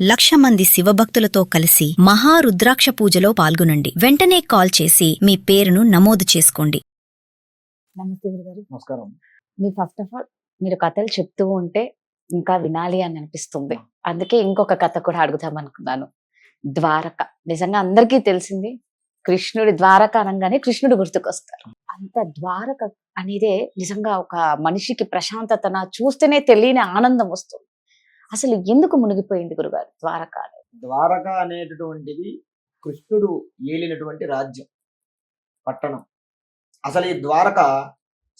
1,00,000 మంది శివభక్తులతో కలిసి మహారుద్రాక్ష పూజలో పాల్గొనండి. వెంటనే కాల్ చేసి మీ పేరును నమోదు చేసుకోండి. నమస్తే గురుగారు. నమస్కారం. ఫస్ట్ ఆఫ్ ఆల్ మీరు కథలు చెప్తూ ఉంటే ఇంకా వినాలి అని అనిపిస్తుంది. అందుకే ఇంకొక కథ కూడా అడుగుదాం అనుకున్నాను. ద్వారక నిజంగా అందరికీ తెలిసింది. కృష్ణుడి ద్వారక అనగానే కృష్ణుడు గుర్తుకొస్తారు. అంత ద్వారక అనేదే నిజంగా ఒక మనిషికి ప్రశాంతతన చూస్తేనే తెలియని ఆనందం వస్తుంది. అసలు ఎందుకు మునిగిపోయింది గురుగారు ద్వారక? ద్వారక అనేటటువంటిది కృష్ణుడు ఏలినటువంటి రాజ్యం, పట్టణం. అసలు ఈ ద్వారక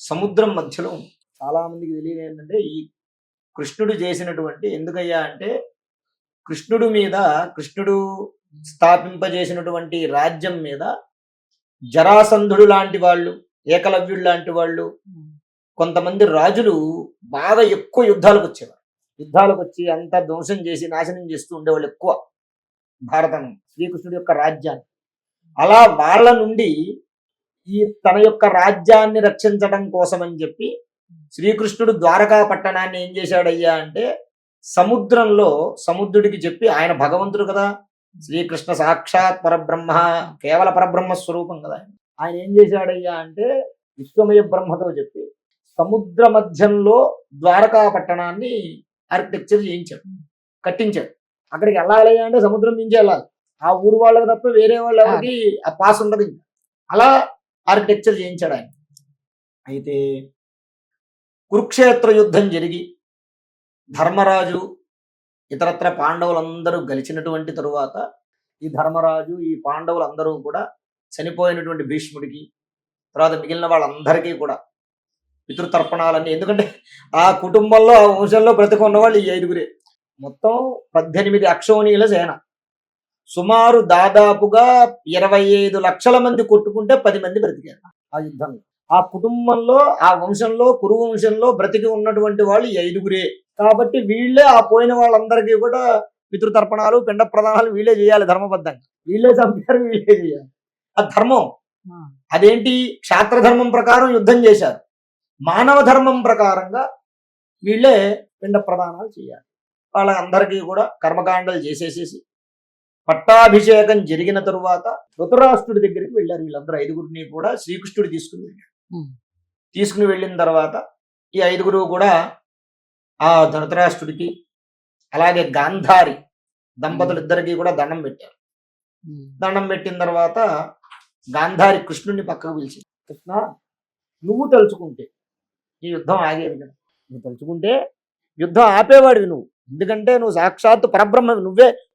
సముద్రం మధ్యలో ఉంది. చాలా మందికి తెలియదు ఏంటంటే ఈ కృష్ణుడు చేసినటువంటి, ఎందుకయ్యా అంటే కృష్ణుడు స్థాపింపజేసినటువంటి రాజ్యం మీద జరాసంధుడు లాంటి వాళ్ళు, ఏకలవ్యుడు లాంటి వాళ్ళు, కొంతమంది రాజులు బాగా ఎక్కువ యుద్ధాలకు వచ్చి అంతా ధ్వంసం చేసి నాశనం చేస్తూ ఉండేవాళ్ళు ఎక్కువ భారతం శ్రీకృష్ణుడి యొక్క రాజ్యాన్ని. అలా వాళ్ళ నుండి ఈ తన యొక్క రాజ్యాన్ని రక్షించడం కోసం అని చెప్పి శ్రీకృష్ణుడు ద్వారకా పట్టణాన్ని ఏం చేశాడయ్యా అంటే సముద్రుడికి చెప్పి, ఆయన భగవంతుడు కదా, శ్రీకృష్ణ సాక్షాత్ పరబ్రహ్మ, కేవల పరబ్రహ్మ స్వరూపం కదా, ఆయన ఏం చేశాడయ్యా అంటే విశ్వమయ బ్రహ్మతో చెప్పి సముద్ర మధ్యంలో ద్వారకా పట్టణాన్ని ఆర్కిటెక్చర్ కట్టించాడు. అక్కడికి వెళ్ళాలి అంటే సముద్రం నుంచి వెళ్ళాలి. ఆ ఊరు వాళ్ళకి తప్ప వేరే వాళ్ళు ఎవరికి ఆ పాస్ ఉండదు. అలా ఆర్కిటెక్చర్ చేయించాడు ఆయన. అయితే కురుక్షేత్ర యుద్ధం జరిగి ధర్మరాజు ఇతరత్ర పాండవులందరూ గెలిచినటువంటి తరువాత ఈ ధర్మరాజు, ఈ పాండవులందరూ కూడా చనిపోయినటువంటి భీష్ముడికి, తర్వాత మిగిలిన వాళ్ళందరికీ కూడా పితృతర్పణాలన్నీ, ఎందుకంటే ఆ కుటుంబంలో, ఆ వంశంలో బ్రతికున్న వాళ్ళు ఈ 5గురే. మొత్తం 18 అక్షోణీల సేన, సుమారు దాదాపుగా 25 లక్షల మంది కొట్టుకుంటే 10 మంది బ్రతికారు ఆ యుద్ధంలో. ఆ కుటుంబంలో, ఆ వంశంలో, కురు వంశంలో బ్రతికి ఉన్నటువంటి వాళ్ళు 5గురే. కాబట్టి వీళ్ళే ఆ పోయిన వాళ్ళందరికీ కూడా పితృతర్పణాలు, పిండ ప్రదానాలు వీళ్ళే చేయాలి. ధర్మబద్ధంగా వీళ్ళే చంపారు, వీళ్ళే చేయాలి. ఆ ధర్మం అదేంటి, క్షాత్రధర్మం ప్రకారం యుద్ధం చేశారు. మానవ ధర్మం ప్రకారంగా వీళ్ళే పిండ ప్రదానాలు చేయాలి. వాళ్ళందరికీ కూడా కర్మకాండలు చేసేసేసి పట్టాభిషేకం జరిగిన తరువాత ధృతరాష్ట్రుడి దగ్గరికి వెళ్ళారు. వీళ్ళందరూ 5గురిని కూడా శ్రీకృష్ణుడు తీసుకుని వెళ్ళిన తర్వాత ఈ 5గురు కూడా ఆ ధృతరాష్ట్రుడికి, అలాగే గాంధారి దంపతులు ఇద్దరికి కూడా దండం పెట్టారు. దండం పెట్టిన తర్వాత గాంధారి కృష్ణుడిని పక్కకు పిలిచి, కృష్ణ, నువ్వు తలుచుకుంటే ఈ యుద్ధం ఆగేది కదా, నువ్వు తలుచుకుంటే యుద్ధం ఆపేవాడివి నువ్వు. ఎందుకంటే నువ్వు సాక్షాత్తు పరబ్రహ్మవి,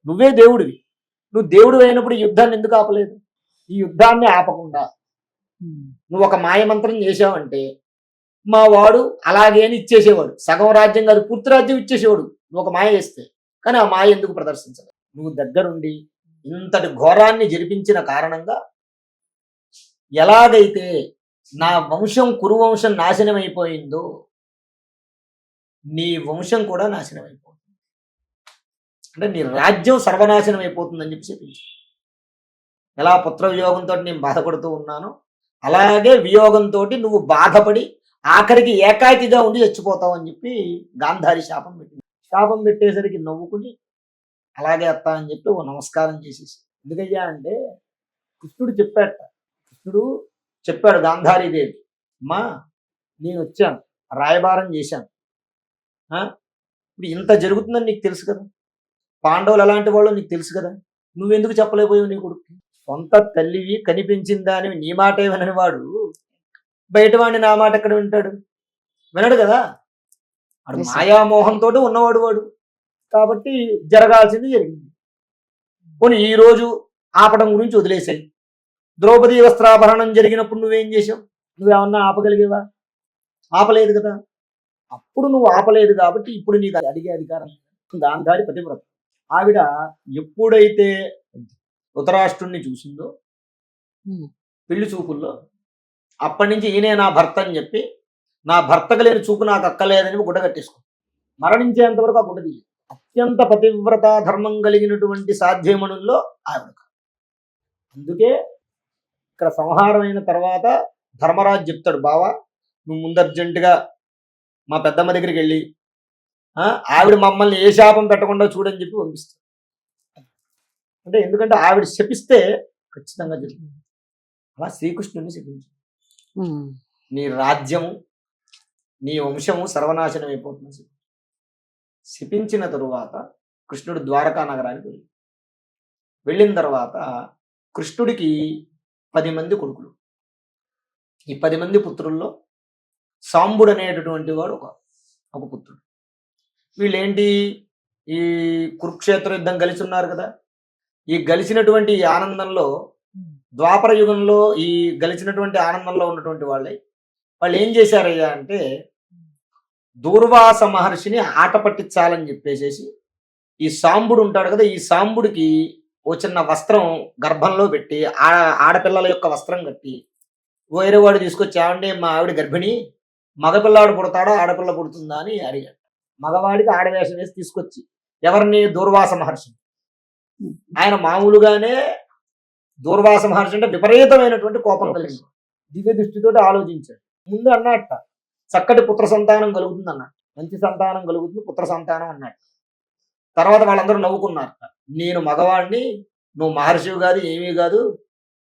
నువ్వే దేవుడివి. నువ్వు దేవుడు అయినప్పుడు ఈ యుద్ధాన్ని ఎందుకు ఆపలేదు? ఈ యుద్ధాన్ని ఆపకుండా నువ్వు ఒక మాయమంత్రం చేసావంటే మా వాడు అలాగే ఇచ్చేసేవాడు. సగం రాజ్యం కాదు, పూర్తి రాజ్యం ఇచ్చేసేవాడు నువ్వు ఒక మాయ చేస్తే. కానీ ఆ మాయ ఎందుకు ప్రదర్శించలేదు? నువ్వు దగ్గరుండి ఇంతటి ఘోరాన్ని జరిపించిన కారణంగా ఎలాగైతే నా వంశం, కురువంశం నాశనం అయిపోయిందో నీ వంశం కూడా నాశనం అయిపోతుంది, అంటే నీ రాజ్యం సర్వనాశనం అయిపోతుందని చెప్పి చెప్పింది. ఎలా పుత్ర వియోగంతో నేను బాధపడుతూ ఉన్నానో అలాగే వియోగంతో నువ్వు బాధపడి ఆఖరికి ఏకాకిగా ఉండి చచ్చిపోతావు అని చెప్పి గాంధారి శాపం పెట్టింది. శాపం పెట్టేసరికి నవ్వుకుని అలాగే అత్త అని చెప్పి ఓ నమస్కారం చేసేసి, ఎందుకయ్యా అంటే కృష్ణుడు చెప్పాడు గాంధారీదేవి, అమ్మా నేను వచ్చాను, రాయబారం చేశాను, ఇప్పుడు ఇంత జరుగుతుందని నీకు తెలుసు కదా, పాండవులు ఎలాంటి వాళ్ళు నీకు తెలుసు కదా, నువ్వెందుకు చెప్పలేకపోయావు నీ కొడుకు? సొంత తల్లివి, కనిపించిందా అని నీ మాటే వినని వాడు బయట వాడిని నా మాట ఎక్కడ వింటాడు? వినడు కదా. వాడు మాయామోహంతో ఉన్నవాడు వాడు. కాబట్టి జరగాల్సింది జరిగింది. పోనీ ఈరోజు ఆపడం గురించి వదిలేసాయి. ద్రౌపది వస్త్రాభరణం జరిగినప్పుడు నువ్వేం చేసావు? నువ్వేమన్నా ఆపగలిగేవా? ఆపలేదు కదా. అప్పుడు నువ్వు ఆపలేదు కాబట్టి ఇప్పుడు నీకు అడిగే అధికారం. గాంధారి పతివ్రత. ఆవిడ ఎప్పుడైతే ధృతరాష్ట్రుణ్ణి చూసిందో పెళ్లి చూపుల్లో, అప్పటి నుంచి ఈయనే నా భర్త అని చెప్పి, నా భర్తకు లేని చూపు నాకు అక్కలేదని గుడ్డ కట్టేసుకో. మరణించేంతవరకు ఆ గుడ్డ తీయ. అత్యంత పతివ్రత ధర్మం కలిగినటువంటి సాధ్యమణుల్లో ఆవిడ. అందుకే ఇక్కడ సంహారం అయిన తర్వాత ధర్మరాజు చెప్తాడు, బావా నువ్వు ముందు అర్జెంటుగా మా పెద్దమ్మ దగ్గరికి వెళ్ళి ఆవిడ మమ్మల్ని ఏ శాపం పెట్టకుండా చూడని చెప్పి పంపిస్తాడు. అంటే ఎందుకంటే ఆవిడ శపిస్తే ఖచ్చితంగా జరుగుతుంది. అలా శ్రీకృష్ణుడిని శపించాడు. నీ రాజ్యము నీ వంశము సర్వనాశనం అయిపోతుంది. శపించిన తరువాత కృష్ణుడు ద్వారకా నగరానికి వెళ్ళిన తర్వాత కృష్ణుడికి 10 మంది కొడుకులు. ఈ 10 మంది పుత్రుల్లో సాంబుడు అనేటటువంటి వాడు ఒక పుత్రుడు. వీళ్ళేంటి, ఈ కురుక్షేత్ర యుద్ధం కలిసి ఉన్నారు కదా, ఈ గలిసినటువంటి ఈ ఆనందంలో ద్వాపర యుగంలో ఈ గలిసినటువంటి ఆనందంలో ఉన్నటువంటి వాళ్ళు ఏం చేశారయ్యా అంటే దూర్వాస మహర్షిని ఆట పట్టించాలని చెప్పేసి ఈ సాంబుడు ఉంటాడు కదా, ఈ సాంబుడికి ఓ చిన్న వస్త్రం గర్భంలో పెట్టి ఆడపిల్లల యొక్క వస్త్రం కట్టి వేరే వాడు తీసుకొచ్చి, ఏమంటే మా ఆవిడ గర్భిణి, మగపిల్లాడు పుడతాడా ఆడపిల్ల పుడుతుందా అని అడిగాడు. మగవాడికి ఆడవేషం వేసి తీసుకొచ్చి ఎవరిని, దూర్వాస మహర్షిని. ఆయన మామూలుగానే దూర్వాస మహర్షి అంటే విపరీతమైనటువంటి కోపం కలిగింది. దివ్య దృష్టితో ఆలోచించాడు. ముందు అన్నట్ట చక్కటి పుత్ర సంతానం కలుగుతుంది అన్నట్టు, మంచి సంతానం కలుగుతుంది, పుత్ర సంతానం అన్నట్టు. తర్వాత వాళ్ళందరూ నవ్వుకున్నారు. నేను మగవాడిని, నువ్వు మహర్షివి కాదు, ఏమీ కాదు,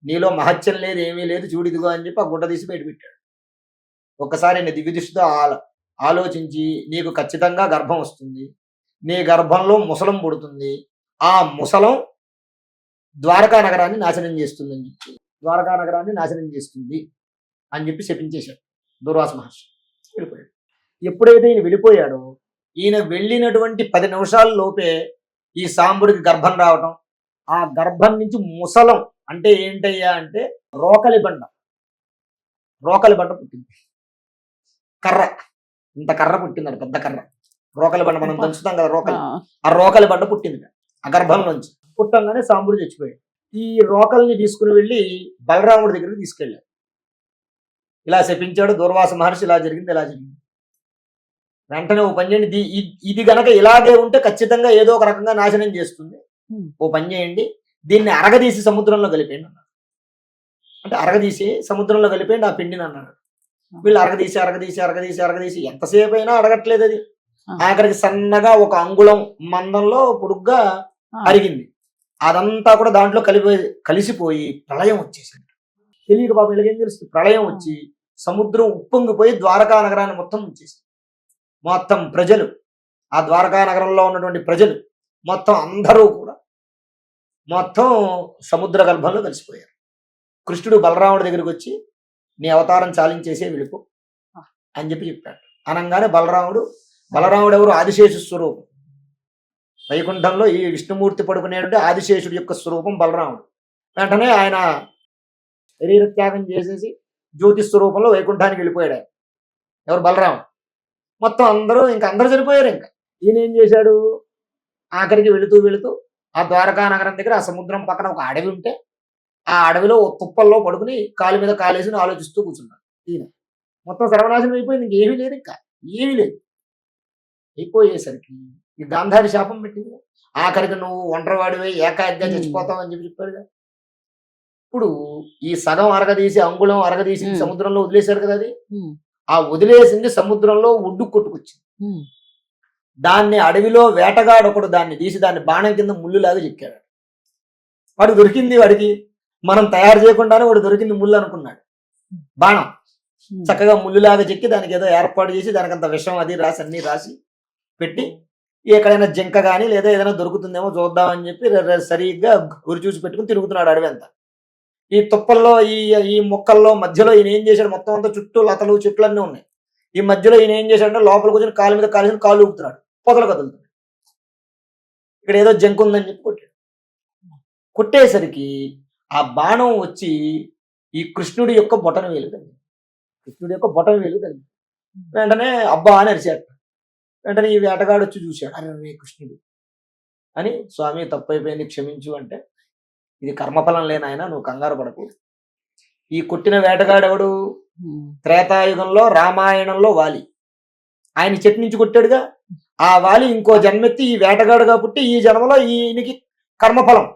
నీలో మహత్యం లేదు, ఏమీ లేదు, చూడిదిగో అని చెప్పి ఆ గుడ్డ తీసి బయట పెట్టాడు. ఒక్కసారి నేను దివ్య దృష్టితో ఆలోచించి, నీకు ఖచ్చితంగా గర్భం వస్తుంది, నీ గర్భంలో ముసలం పుడుతుంది, ఆ ముసలం ద్వారకా నగరాన్ని నాశనం చేస్తుంది అని చెప్పి, ద్వారకా నగరాన్ని నాశనం చేస్తుంది అని చెప్పి శపించేశాడు దూర్వాస మహర్షి. వెళ్ళిపోయాడు. ఎప్పుడైతే ఈయన వెళ్ళిపోయాడో, ఈయన వెళ్ళినటువంటి 10 నిమిషాల లోపే ఈ సాంబుడికి గర్భం రావటం, ఆ గర్భం నుంచి ముసలం అంటే ఏంటయ్యా అంటే రోకలి బండ పుట్టింది. కర్ర, ఇంత కర్ర పుట్టింది, పెద్ద కర్ర, రోకలి బండ, మనం దంచుతాం కదా రోకలి, ఆ రోకలి బండ పుట్టింది ఆ గర్భంలోంచి. పుట్టంగానే సాంబుడు చచ్చిపోయాడు. ఈ రోకల్ని తీసుకుని వెళ్ళి బలరాముడి దగ్గరికి తీసుకెళ్ళాడు. ఇలా శపించాడు దూర్వాస మహర్షి, ఇలా జరిగింది, ఇలా జరిగింది. వెంటనే ఓ పని చేయండి, ఇది గనక ఇలాగే ఉంటే ఖచ్చితంగా ఏదో ఒక రకంగా నాశనం చేస్తుంది, ఓ పని చేయండి, దీన్ని అరగదీసి సముద్రంలో కలిపేయండి అన్నాడు. అంటే అరగదీసి సముద్రంలో కలిపేయండి ఆ పిండిని అన్నాడు. వీళ్ళు అరగదీసి ఎంతసేపు అయినా అడగట్లేదు. అది ఆఖరికి సన్నగా 1 అంగుళం మందంలో పొడుగ్గా అరిగింది. అదంతా కూడా దాంట్లో కలిసిపోయి ప్రళయం వచ్చేసింది. తెలియక బాబు వీళ్ళకేం తెలుస్తుంది, ప్రళయం వచ్చి సముద్రం ఉప్పొంగిపోయి ద్వారకా నగరాన్ని మొత్తం వచ్చేసింది. మొత్తం ప్రజలు, ఆ ద్వారకా నగరంలో ఉన్నటువంటి ప్రజలు మొత్తం అందరూ కూడా మొత్తం సముద్ర గర్భంలో కలిసిపోయారు. కృష్ణుడు బలరాముడి దగ్గరికి వచ్చి, నీ అవతారం చాలించేసే వెళ్ళిపో అని చెప్పాడు. అనగానే బలరాముడు ఎవరు, ఆదిశేషు స్వరూపం. వైకుంఠంలో ఈ విష్ణుమూర్తి పడుకునేటువంటి ఆదిశేషుడి యొక్క స్వరూపం బలరాముడు. వెంటనే ఆయన శరీర త్యాగం చేసేసి జ్యోతి స్వరూపంలో వైకుంఠానికి వెళ్ళిపోయాడు. ఎవరు, బలరాముడు. మొత్తం అందరూ చనిపోయారు. ఇంకా ఈయన ఏం చేశాడు, ఆఖరికి వెళుతూ ఆ ద్వారకా నగరం దగ్గర ఆ సముద్రం పక్కన ఒక అడవి ఉంటే ఆ అడవిలో తుప్పల్లో పడుకుని కాలు మీద కాలేసి ఆలోచిస్తూ కూర్చున్నాడు. ఈయన మొత్తం సర్వనాశనం అయిపోయింది, ఇంకేమీ లేదు, ఇంకా ఏమీ లేదు. అయిపోయేసరికి ఈ గాంధారి శాపం పెట్టింది. ఆఖరికి నువ్వు ఒంటరివాడివే ఏకాగ్గా చచ్చిపోతావు అని చెప్పాడు. ఇప్పుడు ఈ సగం అరగదీసి, అంగుళం అరగదీసి సముద్రంలో వదిలేశారు కదా, అది ఆ వదిలేసింది సముద్రంలో ఒడ్డు కొట్టుకొచ్చింది. దాన్ని అడవిలో వేటగాడు ఒకడు దాన్ని తీసి దాన్ని బాణం కింద ముళ్ళులాగా చెక్కాడు. వాడు దొరికింది, వాడికి మనం తయారు చేయకుండానే వాడు దొరికింది ముళ్ళు అనుకున్నాడు. బాణం చక్కగా ముళ్ళులాగా చెక్కి దానికి ఏదో ఏర్పాటు చేసి దానికి అంత విషం అది రాసి అన్ని రాసి పెట్టి, ఎక్కడైనా జింక కానీ లేదా ఏదైనా దొరుకుతుందేమో చూద్దామని చెప్పి సరిగ్గా గురి చూసి పెట్టుకుని తిరుగుతున్నాడు అడవి అంతా. ఈ తుప్పల్లో ఈ మొక్కల్లో మధ్యలో ఈయన ఏం చేశాడు, మొత్తం అంతా చుట్టూ లతలు చెట్లు అన్నీ ఉన్నాయి. ఈ మధ్యలో ఈయన ఏం చేశాడంటే లోపల కూర్చొని కాలు మీద కాలు ఊపుతున్నాడు, పొదలు కదులుతున్నాడు. ఇక్కడ ఏదో జంక్ ఉందని చెప్పి కొట్టాడు. కొట్టేసరికి ఆ బాణం వచ్చి ఈ కృష్ణుడి యొక్క బొటన వేలు తగిలింది. వెంటనే అబ్బా అని అరిచాడు. వెంటనే ఈ వేటగాడు వచ్చి చూశాడు, అరే కృష్ణుడు అని, స్వామి తప్పైపోయింది క్షమించు అంటే, ఇది కర్మఫలం లేనాయన, నువ్వు కంగారు పడకు. ఈ కొట్టిన వేటగాడెవడు, త్రేతాయుగంలో రామాయణంలో వాలి, ఆయన చెట్టు నుంచి కొట్టాడుగా, ఆ వాలి ఇంకో జన్మెత్తి ఈ వేటగాడుగా పుట్టి ఈ జన్మలో ఈయనకి కర్మఫలం.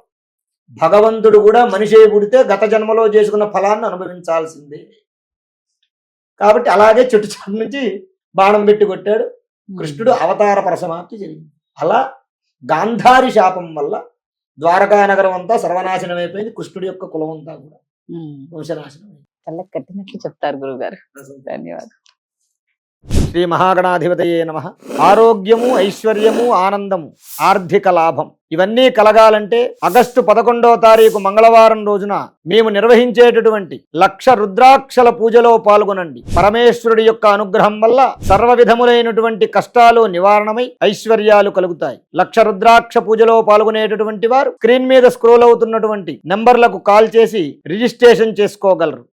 భగవంతుడు కూడా మనిషి పుడితే గత జన్మలో చేసుకున్న ఫలాన్ని అనుభవించాల్సిందే. కాబట్టి అలాగే చెట్టు చాటు నుంచి బాణం పెట్టి కొట్టాడు. కృష్ణుడు అవతార పరసమాప్తి జరిగింది. అలా గాంధారి శాపం వల్ల ద్వారకా నగరం అంతా సర్వనాశనం అయిపోయింది. కృష్ణుడి యొక్క కులం అంతా కూడా వంశనాశనం అయింది. కళ్ళకి కట్టినట్లు చెప్తారు గురుగారు. ధన్యవాదాలు. శ్రీ మహాగణాధిపతయే నమః. ఆరోగ్యము, ఐశ్వర్యము, ఆనందము, ఆర్థిక లాభం ఇవన్నీ కలగాలంటే ఆగస్టు 11వ తారీఖు మంగళవారం రోజున మేము నిర్వహించేటటువంటి 1,00,000 రుద్రాక్షల పూజలో పాల్గొనండి. పరమేశ్వరుడి యొక్క అనుగ్రహం వల్ల సర్వ విధములైనటువంటి కష్టాలు నివారణమై ఐశ్వర్యాలు కలుగుతాయి. 1,00,000 రుద్రాక్ష పూజలో పాల్గొనేటటువంటి వారు స్క్రీన్ మీద స్క్రోల్ అవుతున్నటువంటి నంబర్లకు కాల్ చేసి రిజిస్ట్రేషన్ చేసుకోగలరు.